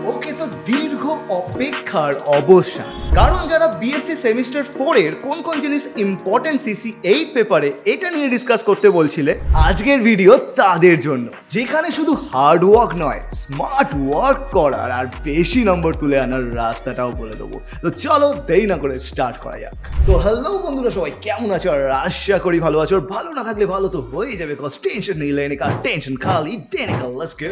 ওকে, তো দীর্ঘ অপেক্ষার অবসান। কারণ যারা বিএসসি সেমিস্টার 4 এর কোন কোন জিনিস ইম্পর্টেন্ট সিসি 8 পেপারে এটা নিয়ে ডিসকাস করতে বলছিলে, আজকের ভিডিও তাদের জন্য, যেখানে শুধু হার্ড ওয়ার্ক নয়, স্মার্ট ওয়ার্ক করার আর বেশি নম্বর তুলে আনার রাস্তাটাও বলে দেবো। তো চলো দেরি না করে স্টার্ট করা যাক। তো হ্যালো বন্ধুরা, সবাই কেমন আছো? আর আশা করি ভালো আছো। আর ভালো না থাকলে ভালো তো হয়ে যাবে, কজ টেনশন নেই লেনে কা, টেনশন খালি দেনে কা। Let's go.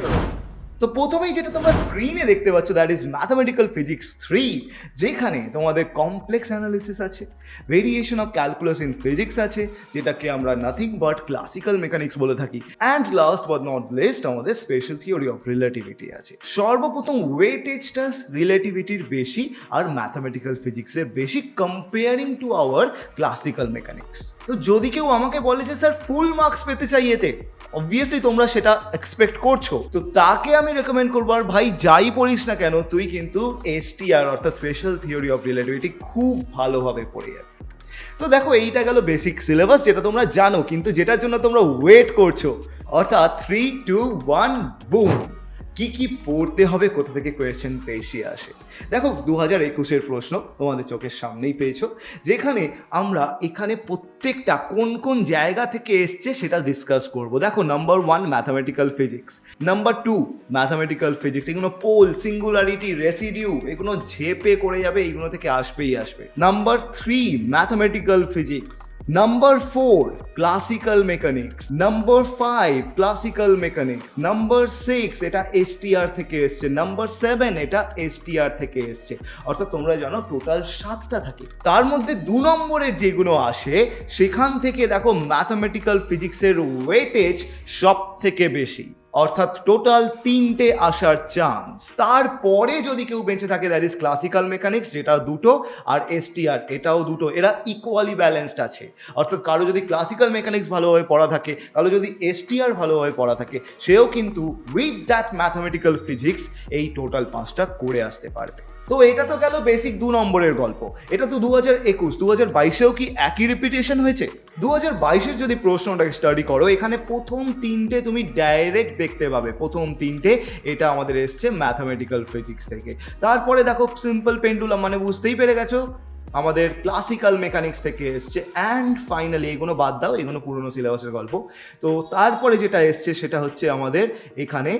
তো প্রথমেই যেটা তোমরা স্ক্রিনে দেখতে পাচ্ছ, দ্যাট ইজ ম্যাথামেটিক্যাল ফিজিক্স 3, যেখানে তোমাদের কমপ্লেক্স অ্যানালিসিস আছে, variation of calculus in physics আছে, যেটাকে আমরা নাথিং বাট ক্লাসিক্যাল মেকানিক্স বলে থাকি, and last but not list আমাদের স্পেশাল থিওরি অফ রিলেটিভিটি আছে। সর্বপ্রথম ওয়েটেজটা রিলেটিভিটির বেশি আর ম্যাথামেটিক্যাল ফিজিক্সের বেশি comparing to our classical mechanics. তো যদি কেউ আমাকে বলে যে স্যার ফুল মার্কস পেতে চাই এতে, অবভিয়াসলি তোমরা সেটা এক্সপেক্ট করছো, তো তাকে আমি রেকমেন্ড করবো, আর ভাই যাই পড়িস না কেন তুই কিন্তু এসটিআর অর্থাৎ স্পেশাল থিওরি অফ রিলেটিভিটি খুব ভালোভাবে পড়ে যাবে। তো দেখো, এইটা গেল বেসিক সিলেবাস যেটা তোমরা জানো, কিন্তু যেটার জন্য তোমরা ওয়েট করছো, অর্থাৎ 3, 2, 1 বুম, কি কি পড়তে হবে, কোথা থেকে কোয়েশ্চেন বেশি আসে। দেখো 2021-এর প্রশ্ন তোমাদের চোখের সামনেই পেয়েছো, যেখানে আমরা এখানে প্রত্যেকটা কোন কোন জায়গা থেকে এসছে সেটা ডিসকাস করব। দেখো, number 1 mathematical physics, number 2 mathematical physics, এগুলো পোল, সিঙ্গুলারিটি, রেসিডিউ, এগুলো ঝেপে করে যাবে, এইগুলো থেকে আসবেই আসবে। Number 3 mathematical physics, number 4 classical mechanics, number 5 classical mechanics, number 6 এটা এসটিআর থেকে এসছে, নাম্বার 7 এটা এসটিআর থেকে এসছে। অর্থাৎ তোমরা জানো টোটাল 7টা থাকে, তার মধ্যে 2 নম্বরের যেগুলো আসে সেখান থেকে দেখো ম্যাথামেটিক্যাল ফিজিক্সের ওয়েটেজ সব থেকে বেশি, অর্থাৎ টোটাল 3টে আসার চান্স। তারপরে যদি কেউ বেঁচে থাকে, দ্যাট ইজ ক্লাসিক্যাল মেকানিক্স, যেটা 2টো, আর এসটিআর এটাও 2টো। এরা ইকুয়ালি ব্যালেন্সড আছে, অর্থাৎ কারো যদি ক্লাসিক্যাল মেকানিক্স ভালোভাবে পড়া থাকে, কারো যদি এসটিআর ভালোভাবে পড়া থাকে, সেও কিন্তু উইথ দ্যাট ম্যাথামেটিক্যাল ফিজিক্স এই টোটাল 5টা করে আসতে পারবে। তো এটা তো গেল বেসিক 2 নম্বরের গল্প। এটা তো 2021, 2022-এও কি একই রিপিটেশন হয়েছে? 2022-এর যদি প্রশ্নটাকে স্টাডি করো, এখানে প্রথম 3টে তুমি ডাইরেক্ট দেখতে পাবে, প্রথম 3টে এটা আমাদের এসছে ম্যাথামেটিক্যাল ফিজিক্স থেকে। তারপরে দেখো সিম্পল পেন্ডুলাম, মানে বুঝতেই পেরে গেছো আমাদের ক্লাসিক্যাল মেকানিক্স থেকে এসছে, অ্যান্ড ফাইনালি এগুলো বাদ দাও, এগুলো পুরনো সিলেবাসের গল্প। তো তারপরে যেটা এসছে সেটা হচ্ছে আমাদের এখানে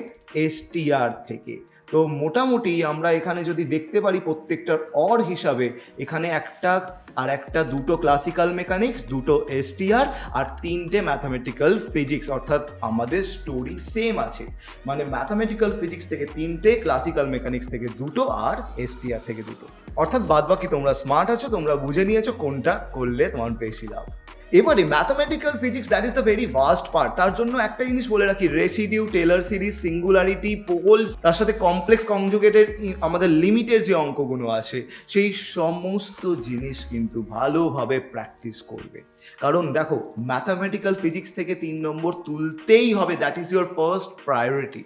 এসটিআর থেকে। তো মোটামুটি আমরা এখানে যদি দেখতে পারি প্রত্যেকটার অর হিসাবে, এখানে একটা আর একটা 2টো ক্লাসিক্যাল মেকানিক্স, 2টো এসটিআর আর 3টে ম্যাথামেটিক্যাল ফিজিক্স, অর্থাৎ আমাদের স্টোরি সেম আছে, মানে ম্যাথামেটিক্যাল ফিজিক্স থেকে 3টে, ক্লাসিক্যাল মেকানিক্স থেকে 2টো আর এসটিআর থেকে 2টো। অর্থাৎ বাদবাকি তোমরা স্মার্ট আছো, তোমরা বুঝে নিয়েছো কোনটা করলে তোমার বেশি লাভ। এবারে mathematical physics, that is the very vast part. তার জন্য একটা জিনিস বলে রাখি, residue, Taylor series, singularity, pole, তার সাথে কমপ্লেক্স কনজুগেটের আমাদের লিমিটের যে অঙ্কগুলো আসে, সেই সমস্ত জিনিস কিন্তু ভালোভাবে প্র্যাকটিস করবে। কারণ দেখো, ম্যাথামেটিক্যাল ফিজিক্স থেকে 3 নম্বর তুলতেই হবে, that is your first priority.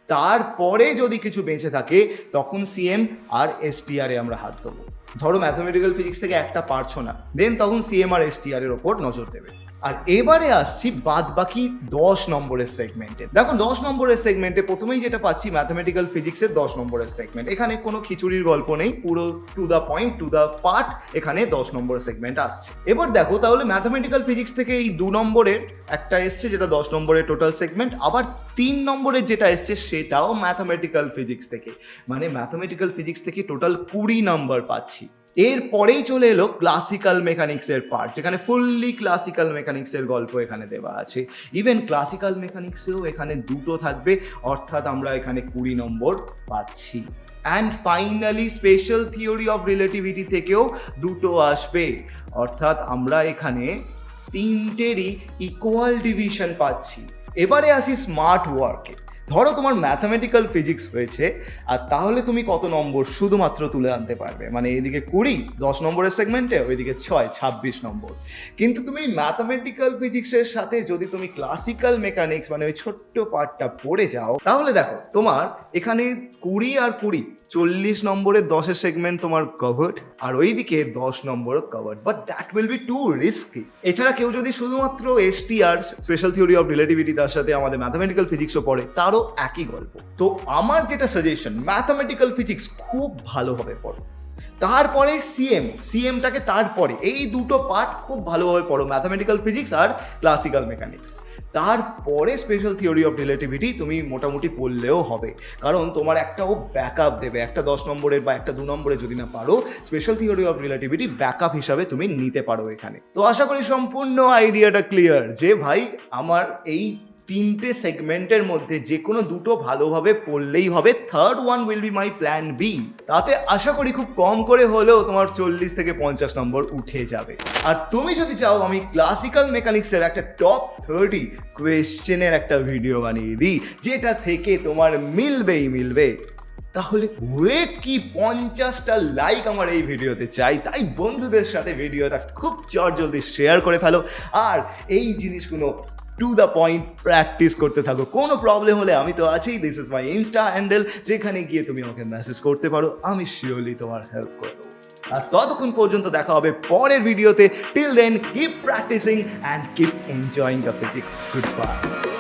তারপরে যদি কিছু বেঁচে থাকে, তখন সিএম আর এসটিআর এ আমরা হাত দেবো। ধরো ম্যাথামেটিক্যাল ফিজিক্স থেকে একটা পারছো না, দেন তখন সিএম আর এসটিআর এর ওপর নজর দেবে। আর এবারে আসছি বাদ বাকি 10 নম্বরের সেগমেন্টে। দেখো 10 নম্বরের সেগমেন্টে প্রথমেই যেটা পাচ্ছি ম্যাথামেটিক্যাল ফিজিক্সের 10 নম্বরের সেগমেন্ট। এখানে কোনো খিচুড়ির গল্প নেই, পুরো to the point, to the part এখানে 10 নম্বরের সেগমেন্ট আসছে। এবার দেখো তাহলে ম্যাথামেটিক্যাল ফিজিক্স থেকে এই 2 নম্বরের একটা এসছে, যেটা 10 নম্বরের টোটাল সেগমেন্ট, আবার 3 নম্বরের যেটা এসছে সেটাও ম্যাথামেটিক্যাল ফিজিক্স থেকে, মানে ম্যাথামেটিক্যাল ফিজিক্স থেকে টোটাল 20 নম্বর পাচ্ছি। এরপরেই চলে এলো ক্লাসিক্যাল মেকানিক্সের পার্ট, যেখানে ফুললি ক্লাসিক্যাল মেকানিক্সের গল্প এখানে দেওয়া আছে। ইভেন ক্লাসিক্যাল মেকানিক্সেও এখানে 2টো থাকবে, অর্থাৎ আমরা এখানে 20 নম্বর পাচ্ছি। And finally special theory of relativity থেকেও 2টো আসবে, অর্থাৎ আমরা এখানে 3টেরই ইকুয়াল ডিভিশন পাচ্ছি। এবারে আসি স্মার্ট ওয়ার্কে। ধরো তোমার ম্যাথামেটিক্যাল ফিজিক্স হয়েছে, আর তাহলে তুমি কত নম্বর শুধুমাত্র তুলে আনতে পারবে, মানে এদিকে 20 10 নম্বরের সেগমেন্টে, ওইদিকে 6 26 নম্বর। কিন্তু তুমি ম্যাথামেটিক্যাল ফিজিক্সের সাথে যদি তুমি ক্লাসিক্যাল মেকানিক্স মানে ওই ছোট্ট পার্টটা পড়ে যাও, তাহলে দেখো তোমার এখানে 20 আর 20, 40 নম্বরের 10-এর সেগমেন্ট তোমার কভার্ড, আর ওইদিকে 10 নম্বরও covered, but that will be too risky. এছাড়া কেউ যদি শুধুমাত্র STR special theory of relativity তার সাথে আমাদের ম্যাথামেটিক্যাল ফিজিক্সও পড়ে, তারও একই গল্প। তো আমার যেটা সাজেশন, ম্যাথামেটিক্যাল ফিজিক্স খুব ভালোভাবে পড়ো, তারপরে সিএমটাকে তারপরে, এই দুটো পার্ট খুব ভালোভাবে পড়ো, ম্যাথামেটিক্যাল ফিজিক্স আর ক্লাসিক্যাল মেকানিক্স। তারপরে স্পেশাল থিওরি অফ রিলেটিভিটি তুমি মোটামুটি পড়লেও হবে, কারণ তোমার একটা ও ব্যাকআপ দেবে। একটা 10 নম্বরের বা একটা 2 নম্বরের যদি না পারো, special theory of relativity backup হিসাবে তুমি নিতে পারো এখানে। তো আশা করি সম্পূর্ণ আইডিয়াটা ক্লিয়ার যে ভাই আমার এই 3টে সেগমেন্টের মধ্যে যে কোনো দুটো ভালোভাবে পড়লেই হবে, third one will be my plan B. তাতে আশা করি খুব কম করে হলেও তোমার 40 থেকে 50 নম্বর উঠে যাবে। আর তুমি যদি চাও আমি ক্লাসিক্যাল মেকানিক্সের একটা টপ 30 কোয়েশ্চেনের একটা ভিডিও বানিয়ে দিই যেটা থেকে তোমার মিলবে, তাহলে ওয়েট কি 50টা লাইক আমার এই ভিডিওতে চাই। তাই বন্ধুদের সাথে ভিডিওটা খুব জলদি শেয়ার করে ফেলো, আর এই জিনিসগুলো টু দ্য পয়েন্ট প্র্যাকটিস করতে থাকো। কোনো প্রবলেম হলে আমি তো আছি, this is my Insta handle, যেখানে গিয়ে তুমি আমাকে মেসেজ করতে পারো, আমি শিওরলি তোমার হেল্প করে দেবো। আর ততক্ষণ পর্যন্ত দেখা হবে পরের ভিডিওতে। Till then keep practising and keep enjoying the physics. Good by.